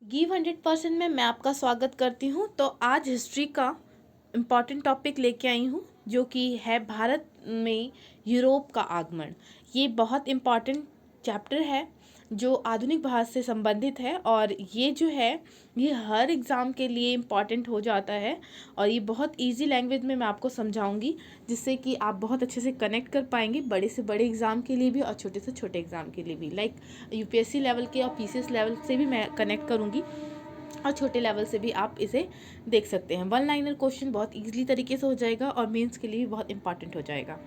Give 100% में मैं आपका स्वागत करती हूँ। तो आज हिस्ट्री का इम्पॉर्टेंट टॉपिक लेके आई हूँ जो कि है भारत में यूरोप का आगमन। ये बहुत इम्पॉर्टेंट चैप्टर है जो आधुनिक भारत से संबंधित है और ये जो है ये हर एग्ज़ाम के लिए इम्पॉर्टेंट हो जाता है और ये बहुत इजी लैंग्वेज में मैं आपको समझाऊंगी जिससे कि आप बहुत अच्छे से कनेक्ट कर पाएंगे बड़े से बड़े एग्ज़ाम के लिए भी और छोटे से छोटे एग्ज़ाम के लिए भी। लाइक यूपीएससी लेवल के और पीसीएस लेवल से भी मैं कनेक्ट करूँगी और छोटे लेवल से भी आप इसे देख सकते हैं। वन लाइनर क्वेश्चन बहुत इजीली तरीके से हो जाएगा और मेंस के लिए भी बहुत इंपॉर्टेंट हो जाएगा।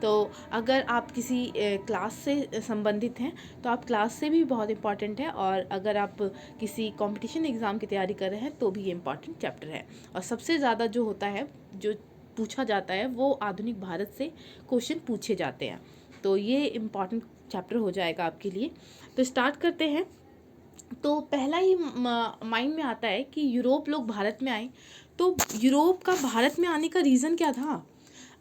तो अगर आप किसी क्लास से संबंधित हैं तो आप क्लास से भी बहुत इंपॉर्टेंट है और अगर आप किसी कंपटीशन एग्ज़ाम की तैयारी कर रहे हैं तो भी ये इंपॉर्टेंट चैप्टर है। और सबसे ज़्यादा जो होता है जो पूछा जाता है वो आधुनिक भारत से क्वेश्चन पूछे जाते हैं। तो ये इम्पॉर्टेंट चैप्टर हो जाएगा आपके लिए। तो स्टार्ट करते हैं। तो पहला ही माइंड में आता है कि यूरोप लोग भारत में आए, तो यूरोप का भारत में आने का रीज़न क्या था।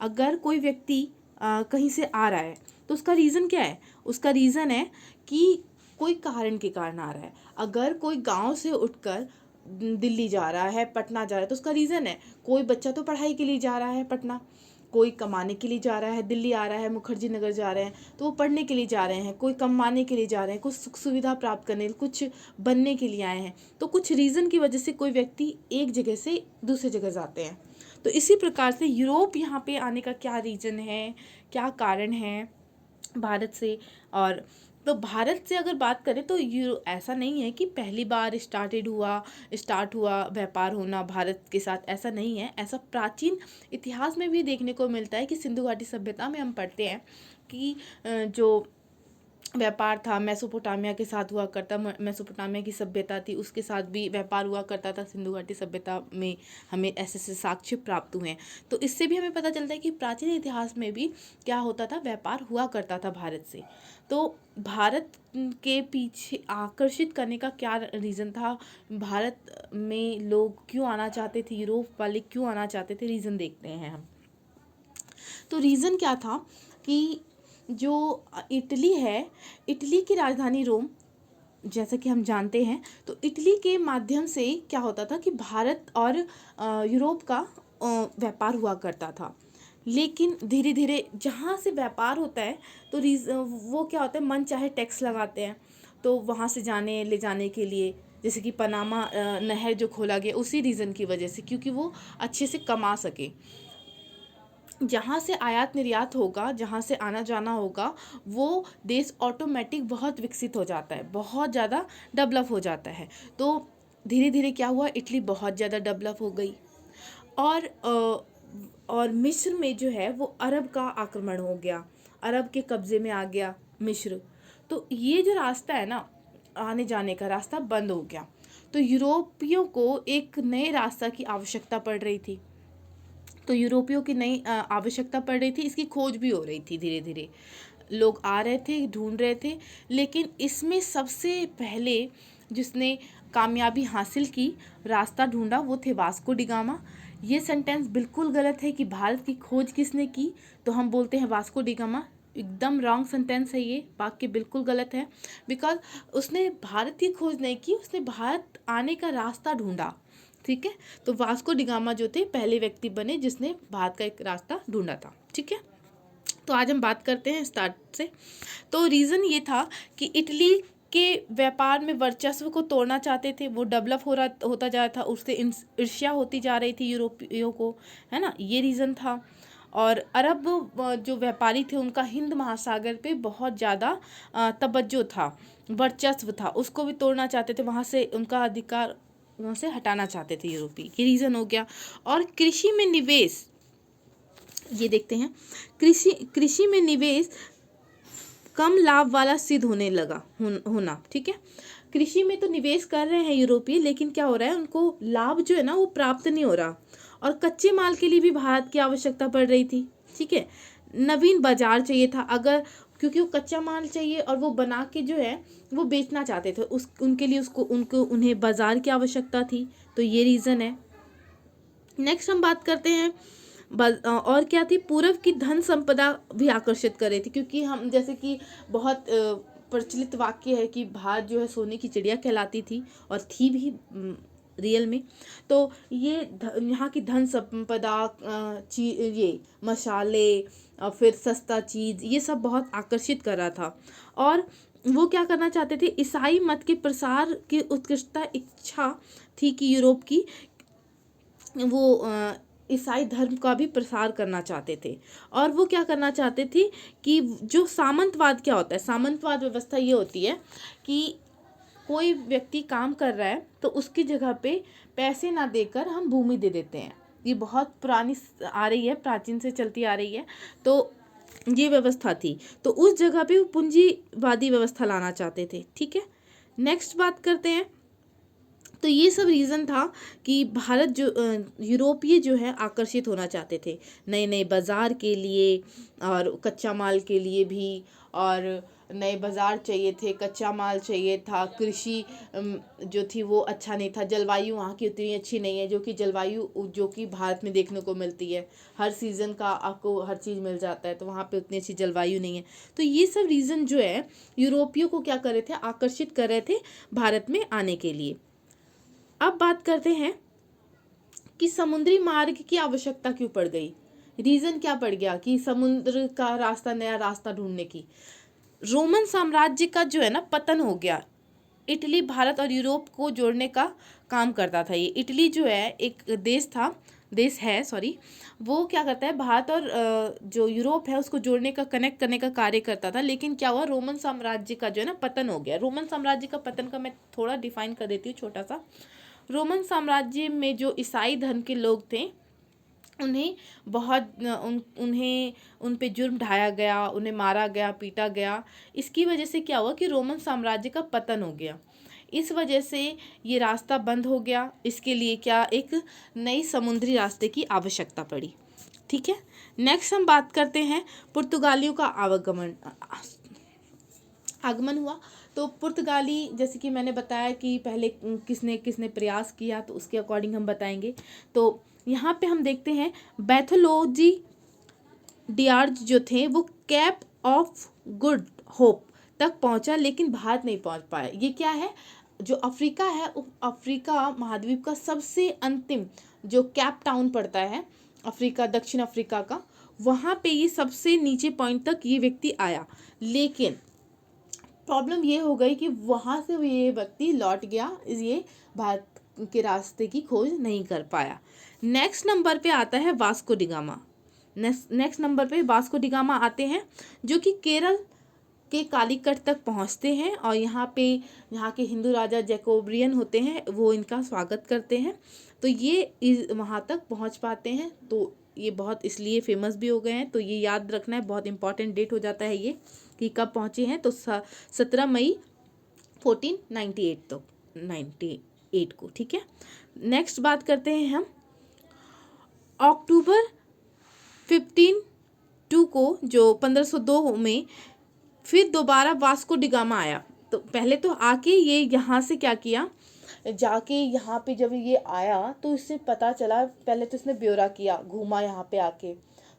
अगर कोई व्यक्ति कहीं से आ रहा है तो उसका रीज़न क्या है। उसका रीज़न है कि कोई कारण के कारण आ रहा है। अगर कोई गांव से उठकर दिल्ली जा रहा है, पटना जा रहा है, तो उसका रीज़न है। कोई बच्चा तो पढ़ाई के लिए जा रहा है पटना, कोई कमाने के लिए जा रहा है, दिल्ली आ रहा है, मुखर्जी नगर जा रहे हैं तो वो पढ़ने के लिए जा रहे हैं, कोई कमाने के लिए जा रहे हैं, कुछ सुख सुविधा प्राप्त करने, कुछ बनने के लिए आए हैं। तो कुछ रीज़न की वजह से कोई व्यक्ति एक जगह से दूसरी जगह जाते हैं। तो इसी प्रकार से यूरोप यहाँ पे आने का क्या रीज़न है, क्या कारण है भारत से। और तो भारत से अगर बात करें तो ऐसा नहीं है कि पहली बार स्टार्ट हुआ व्यापार होना भारत के साथ, ऐसा नहीं है। ऐसा प्राचीन इतिहास में भी देखने को मिलता है कि सिंधु घाटी सभ्यता में हम पढ़ते हैं कि जो व्यापार था मेसोपोटामिया के साथ हुआ करता। मेसोपोटामिया की सभ्यता थी उसके साथ भी व्यापार हुआ करता था। सिंधु घाटी सभ्यता में हमें ऐसे ऐसे साक्ष्य प्राप्त हुए हैं। तो इससे भी हमें पता चलता है कि प्राचीन इतिहास में भी क्या होता था, व्यापार हुआ करता था भारत से। तो भारत के पीछे आकर्षित करने का क्या रीज़न था, भारत में लोग क्यों आना चाहते थे, यूरोप वाले क्यों आना चाहते थे, रीज़न देखते हैं हम। तो रीज़न क्या था कि जो इटली है, इटली की राजधानी रोम जैसे कि हम जानते हैं। तो इटली के माध्यम से क्या होता था कि भारत और यूरोप का व्यापार हुआ करता था। लेकिन धीरे धीरे जहाँ से व्यापार होता है तो वो क्या होता है, मन चाहे टैक्स लगाते हैं। तो वहाँ से जाने ले जाने के लिए जैसे कि पनामा नहर जो खोला गया उसी रीज़न की वजह से, क्योंकि वो अच्छे से कमा सके। जहाँ से आयात निर्यात होगा, जहाँ से आना जाना होगा, वो देश ऑटोमेटिक बहुत विकसित हो जाता है, बहुत ज़्यादा डेवलप हो जाता है। तो धीरे धीरे क्या हुआ, इटली बहुत ज़्यादा डेवलप हो गई और मिस्र में जो है वो अरब का आक्रमण हो गया, अरब के कब्ज़े में आ गया मिस्र। तो ये जो रास्ता है ना, आने जाने का रास्ता बंद हो गया। तो यूरोपियों को एक नए रास्ता की आवश्यकता पड़ रही थी। तो यूरोपियों की नई आवश्यकता पड़ रही थी, इसकी खोज भी हो रही थी। धीरे धीरे लोग आ रहे थे, ढूंढ रहे थे। लेकिन इसमें सबसे पहले जिसने कामयाबी हासिल की, रास्ता ढूंढा, वो थे वास्को डी गामा। ये सेंटेंस बिल्कुल गलत है कि भारत की खोज किसने की, तो हम बोलते हैं वास्को डी गामा। एकदम रॉन्ग सेंटेंस है, ये वाक्य बिल्कुल गलत है। बिकॉज उसने भारत की खोज नहीं की, उसने भारत आने का रास्ता ढूंढा। ठीक है, तो वास्को डिगामा जो थे पहले व्यक्ति बने जिसने भारत का एक रास्ता ढूंढा था। ठीक है, तो आज हम बात करते हैं स्टार्ट से। तो रीज़न ये था कि इटली के व्यापार में वर्चस्व को तोड़ना चाहते थे, वो डेवलप होता जा रहा था, उससे ईर्ष्या होती जा रही थी यूरोपियों को, है ना, ये रीज़न था। और अरब जो व्यापारी थे उनका हिंद महासागर पे बहुत ज़्यादा तवज्जो था, वर्चस्व था, उसको भी तोड़ना चाहते थे, वहाँ से उनका अधिकार वहाँ से हटाना चाहते थे यूरोपी। ये रीज़न हो गया। और कृषि में निवेश, ये देखते हैं, कृषि में निवेश कम लाभ वाला सिद्ध होने लगा होना। ठीक है, कृषि में तो निवेश कर रहे हैं यूरोपीय, लेकिन क्या हो रहा है, उनको लाभ जो है ना वो प्राप्त नहीं हो रहा। और कच्चे माल के लिए भी भारत की आवश्यकता पड़ रही थी। ठीक है, नवीन बाजार चाहिए था, अगर क्योंकि वो कच्चा माल चाहिए और वो बना के जो है वो बेचना चाहते थे, उनके लिए उन्हें बाजार की आवश्यकता थी। तो ये रीज़न है। नेक्स्ट हम बात करते हैं और क्या थी, पूर्व की धन संपदा भी आकर्षित कर रही थी, क्योंकि हम जैसे कि बहुत प्रचलित वाक्य है कि भारत जो है सोने की चिड़िया कहलाती थी, और थी भी रियल में। तो ये यहाँ की धन संपदा, ये मसाले और फिर सस्ता चीज़, ये सब बहुत आकर्षित कर रहा था। और वो क्या करना चाहते थे, ईसाई मत के प्रसार की उत्कृष्टता इच्छा थी कि यूरोप की वो ईसाई धर्म का भी प्रसार करना चाहते थे। और वो क्या करना चाहते थे कि जो सामंतवाद क्या होता है, सामंतवाद व्यवस्था ये होती है कि कोई व्यक्ति काम कर रहा है तो उसकी जगह पे पैसे ना देकर हम भूमि दे देते हैं। ये बहुत पुरानी आ रही है, प्राचीन से चलती आ रही है। तो ये व्यवस्था थी, तो उस जगह पे वो पूंजीवादी व्यवस्था लाना चाहते थे। ठीक है, नेक्स्ट बात करते हैं। तो ये सब रीज़न था कि भारत जो यूरोपीय जो है आकर्षित होना चाहते थे नए नए बाज़ार के लिए, और कच्चा माल के लिए भी, और नए बाज़ार चाहिए थे, कच्चा माल चाहिए था, कृषि जो थी वो अच्छा नहीं था, जलवायु वहाँ की उतनी अच्छी नहीं है जो कि जलवायु जो कि भारत में देखने को मिलती है। हर सीज़न का आपको हर चीज़ मिल जाता है, तो वहाँ पे उतनी अच्छी जलवायु नहीं है। तो ये सब रीज़न जो है यूरोपियों को क्या कर रहे थे, आकर्षित कर रहे थे भारत में आने के लिए। अब बात करते हैं कि समुद्री मार्ग की आवश्यकता क्यों पड़ गई, रीज़न क्या पड़ गया कि समुद्र का रास्ता, नया रास्ता ढूंढने की। रोमन साम्राज्य का जो है ना पतन हो गया। इटली भारत और यूरोप को जोड़ने का काम करता था। ये इटली जो है एक देश है सॉरी, वो क्या करता है, भारत और जो यूरोप है उसको जोड़ने का, कनेक्ट करने का कार्य करता था। लेकिन क्या हुआ, रोमन साम्राज्य का जो है ना पतन हो गया। रोमन साम्राज्य का पतन का मैं थोड़ा डिफाइन कर देती हूँ छोटा सा। रोमन साम्राज्य में जो ईसाई धर्म के लोग थे उन्हें उन पे जुर्म ढाया गया, उन्हें मारा गया, पीटा गया। इसकी वजह से क्या हुआ कि रोमन साम्राज्य का पतन हो गया। इस वजह से ये रास्ता बंद हो गया। इसके लिए क्या, एक नई समुद्री रास्ते की आवश्यकता पड़ी। ठीक है, नेक्स्ट हम बात करते हैं पुर्तगालियों का आगमन हुआ। तो पुर्तगाली, जैसे कि मैंने बताया कि पहले किसने किसने प्रयास किया, तो उसके अकॉर्डिंग हम बताएंगे। तो यहाँ पे हम देखते हैं बैथोलोजी डियार्ज जो थे वो कैप ऑफ गुड होप तक पहुँचा, लेकिन भारत नहीं पहुँच पाया। ये क्या है, जो अफ्रीका है, अफ्रीका महाद्वीप का सबसे अंतिम जो कैप टाउन पड़ता है अफ्रीका, दक्षिण अफ्रीका का, वहाँ पे ये सबसे नीचे पॉइंट तक ये व्यक्ति आया। लेकिन प्रॉब्लम ये हो गई कि वहाँ से ये व्यक्ति लौट गया, ये भारत के रास्ते की खोज नहीं कर पाया। नेक्स्ट नंबर पे आता है वास्को डिगामा। नेक्स्ट नंबर पे वास्को डिगामा आते हैं, जो कि केरल के कालीकट तक पहुँचते हैं, और यहाँ के हिंदू राजा जैकोबियन होते हैं, वो इनका स्वागत करते हैं। तो ये वहाँ तक पहुँच पाते हैं, तो ये बहुत इसलिए फेमस भी हो गए हैं। तो ये याद रखना है, बहुत इंपॉर्टेंट डेट हो जाता है ये कि कब पहुँचे हैं। तो 17 मई 1498 तो 98 को। ठीक है, नेक्स्ट बात करते हैं हम अक्टूबर 15 को, जो 1502 में फिर दोबारा वास्को डिगामा आया। तो पहले तो आके ये यहाँ से क्या किया, जाके यहाँ पे जब ये आया तो इससे पता चला, पहले तो इसने ब्यौरा किया, घूमा यहाँ पे आके,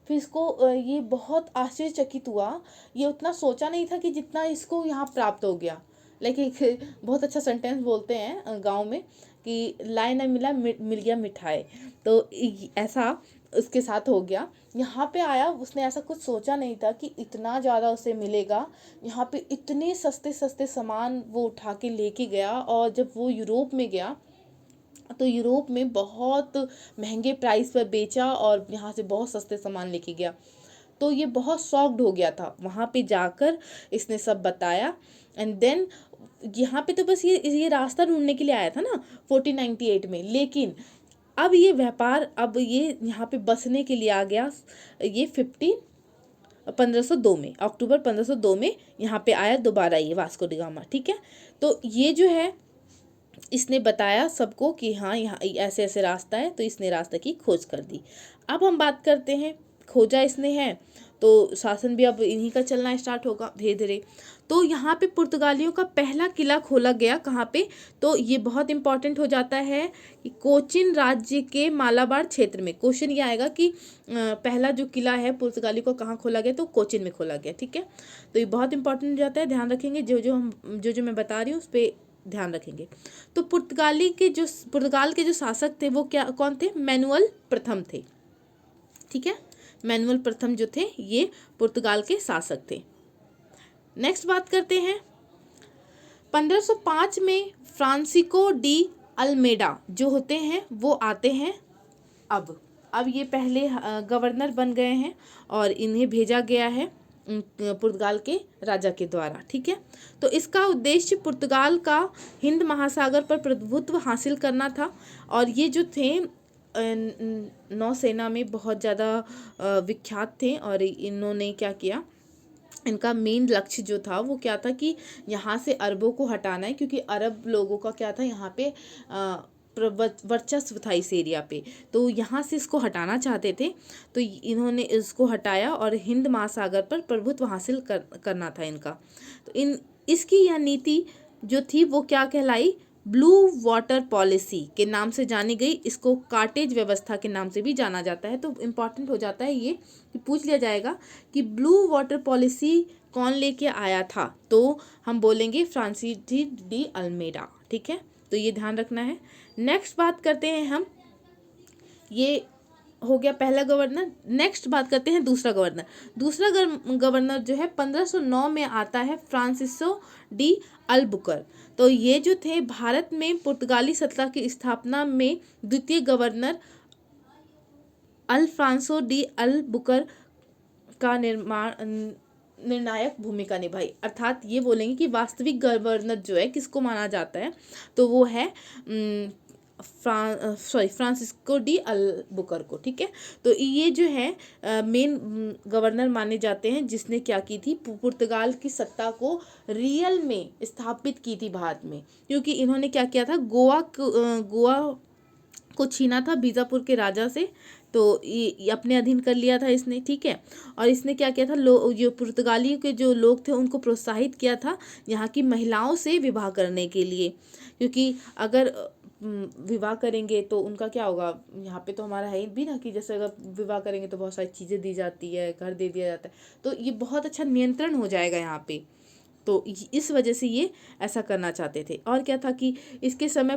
फिर इसको ये बहुत आश्चर्यचकित हुआ। ये उतना सोचा नहीं था कि जितना इसको यहाँ प्राप्त हो गया। लाइक एक बहुत अच्छा सेंटेंस बोलते हैं गांव में कि लाए ना मिला मिल गया मिठाई। तो ऐसा उसके साथ हो गया। यहाँ पे आया, उसने ऐसा कुछ सोचा नहीं था कि इतना ज़्यादा उसे मिलेगा। यहाँ पे इतने सस्ते सस्ते सामान वो उठा के लेके गया, और जब वो यूरोप में गया तो यूरोप में बहुत महंगे प्राइस पर बेचा, और यहाँ से बहुत सस्ते सामान लेके गया। तो ये बहुत शॉक्ड हो गया था। वहाँ पे जाकर इसने सब बताया, एंड देन यहाँ पे तो बस ये रास्ता ढूंढने के लिए आया था ना 1498 में। लेकिन अब ये व्यापार, अब ये यहाँ पे बसने के लिए आ गया। ये 1502 में, अक्टूबर 1502 में यहाँ पे आया दोबारा ये वास्को डिगामा। ठीक है, तो ये जो है इसने बताया सबको कि हाँ यहाँ ऐसे ऐसे रास्ता है, तो इसने रास्ते की खोज कर दी। अब हम बात करते हैं, खोजा इसने है तो शासन भी अब इन्हीं का चलना स्टार्ट होगा धीरे धीरे। तो यहाँ पे पुर्तगालियों का पहला किला खोला गया कहाँ पे, तो ये बहुत इंपॉर्टेंट हो जाता है कि कोचिन राज्य के मालाबार क्षेत्र में। क्वेश्चन ये आएगा कि पहला जो किला है पुर्तगाली को कहाँ खोला गया, तो कोचिन में खोला गया। ठीक है, तो ये बहुत इंपॉर्टेंट हो जाता है, ध्यान रखेंगे। जो मैं बता रही हूँ उस पर ध्यान रखेंगे। तो पुर्तगाल के जो शासक थे वो कौन थे, मैनुअल प्रथम थे। ठीक है, मैनुअल प्रथम जो थे ये पुर्तगाल के शासक थे। नेक्स्ट बात करते हैं, 1505 में फ्रांसिस्को डी अल्मेडा जो होते हैं वो आते हैं। अब ये पहले गवर्नर बन गए हैं और इन्हें भेजा गया है पुर्तगाल के राजा के द्वारा। ठीक है, तो इसका उद्देश्य पुर्तगाल का हिंद महासागर पर प्रभुत्व हासिल करना था। और ये जो थे नौसेना में बहुत ज़्यादा विख्यात थे। और इन्होंने क्या किया, इनका मेन लक्ष्य जो था वो क्या था कि यहाँ से अरबों को हटाना है, क्योंकि अरब लोगों का क्या था यहाँ पे वर्चस्व था इस एरिया पे, तो यहाँ से इसको हटाना चाहते थे। तो इन्होंने इसको हटाया और हिंद महासागर पर प्रभुत्व हासिल करना था इनका। तो इसकी यह नीति जो थी वो क्या कहलाई, ब्लू वाटर पॉलिसी के नाम से जानी गई। इसको कार्टेज व्यवस्था के नाम से भी जाना जाता है। तो इम्पॉर्टेंट हो जाता है ये कि पूछ लिया जाएगा कि ब्लू वाटर पॉलिसी कौन लेके आया था, तो हम बोलेंगे फ्रांसिस डी अल्मेडा। ठीक है, तो ये ध्यान रखना है। नेक्स्ट बात करते हैं हम, ये हो गया पहला गवर्नर। नेक्स्ट बात करते हैं दूसरा गवर्नर। दूसरा गवर्नर जो है 1509 में आता है, फ्रांसिस्को डी अल्बुकर। तो ये जो थे भारत में पुर्तगाली सत्ता की स्थापना में द्वितीय गवर्नर अल्फ्रांसो डी अल्बुकर का निर्णायक भूमिका निभाई। अर्थात ये बोलेंगे कि वास्तविक गवर्नर जो है किसको माना जाता है, तो वो है फ्रांसिस्को डी अल्बुकर को। ठीक है, तो ये जो है मेन गवर्नर माने जाते हैं जिसने क्या की थी, पुर्तगाल की सत्ता को रियल में स्थापित की थी भारत में। क्योंकि इन्होंने क्या किया था, गोवा को छीना था बीजापुर के राजा से, तो ये अपने अधीन कर लिया था इसने। ठीक है, और इसने क्या किया था, जो पुर्तगाली के जो लोग थे उनको प्रोत्साहित किया था यहाँ की महिलाओं से विवाह करने के लिए। क्योंकि अगर विवाह करेंगे तो उनका क्या होगा, यहाँ पे तो हमारा है भी ना कि जैसे अगर विवाह करेंगे तो बहुत सारी चीज़ें दी जाती है, घर दे दिया जाता है, तो ये बहुत अच्छा नियंत्रण हो जाएगा यहाँ पे। तो इस वजह से ये ऐसा करना चाहते थे। और क्या था कि इसके समय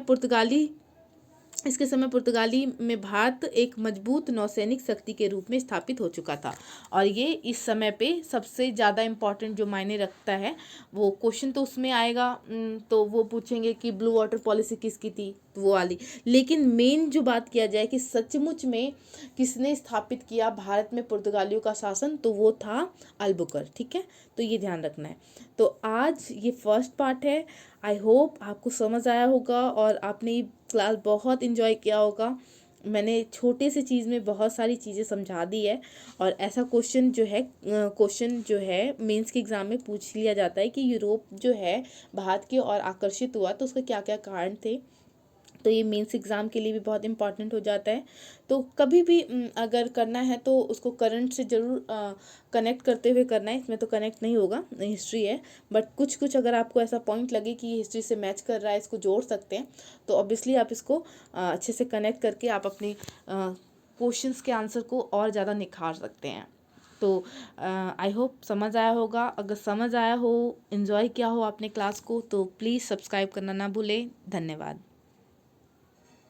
पुर्तगाली में भारत एक मजबूत नौसैनिक शक्ति के रूप में स्थापित हो चुका था। और ये इस समय पे सबसे ज़्यादा इम्पॉर्टेंट जो मायने रखता है, वो क्वेश्चन तो उसमें आएगा, तो वो पूछेंगे कि ब्लू वाटर पॉलिसी किसकी थी, तो वो वाली। लेकिन मेन जो बात किया जाए कि सचमुच में किसने स्थापित किया भारत में पुर्तगालियों का शासन, तो वो था अल्बुकर। ठीक है, तो ये ध्यान रखना है। तो आज ये फर्स्ट पार्ट है। आई होप आपको समझ आया होगा और आपने ये क्लास बहुत इन्जॉय किया होगा। मैंने छोटे से चीज़ में बहुत सारी चीज़ें समझा दी है। और ऐसा क्वेश्चन जो है मेंस के एग्ज़ाम में पूछ लिया जाता है कि यूरोप जो है भारत की ओर आकर्षित हुआ, तो उसके क्या क्या कारण थे। तो ये मेंस एग्ज़ाम के लिए भी बहुत इंपॉर्टेंट हो जाता है। तो कभी भी अगर करना है तो उसको करंट से ज़रूर कनेक्ट करते हुए करना है। इसमें तो कनेक्ट नहीं होगा, हिस्ट्री है, बट कुछ अगर आपको ऐसा पॉइंट लगे कि ये हिस्ट्री से मैच कर रहा है, इसको जोड़ सकते हैं, तो ऑब्वियसली आप इसको अच्छे से कनेक्ट करके आप अपने क्वेश्चंस के आंसर को और ज़्यादा निखार सकते हैं। तो आई होप समझ आया होगा। अगर समझ आया हो, इन्जॉय किया हो आपने क्लास को, तो प्लीज़ सब्सक्राइब करना ना भूलें। धन्यवाद।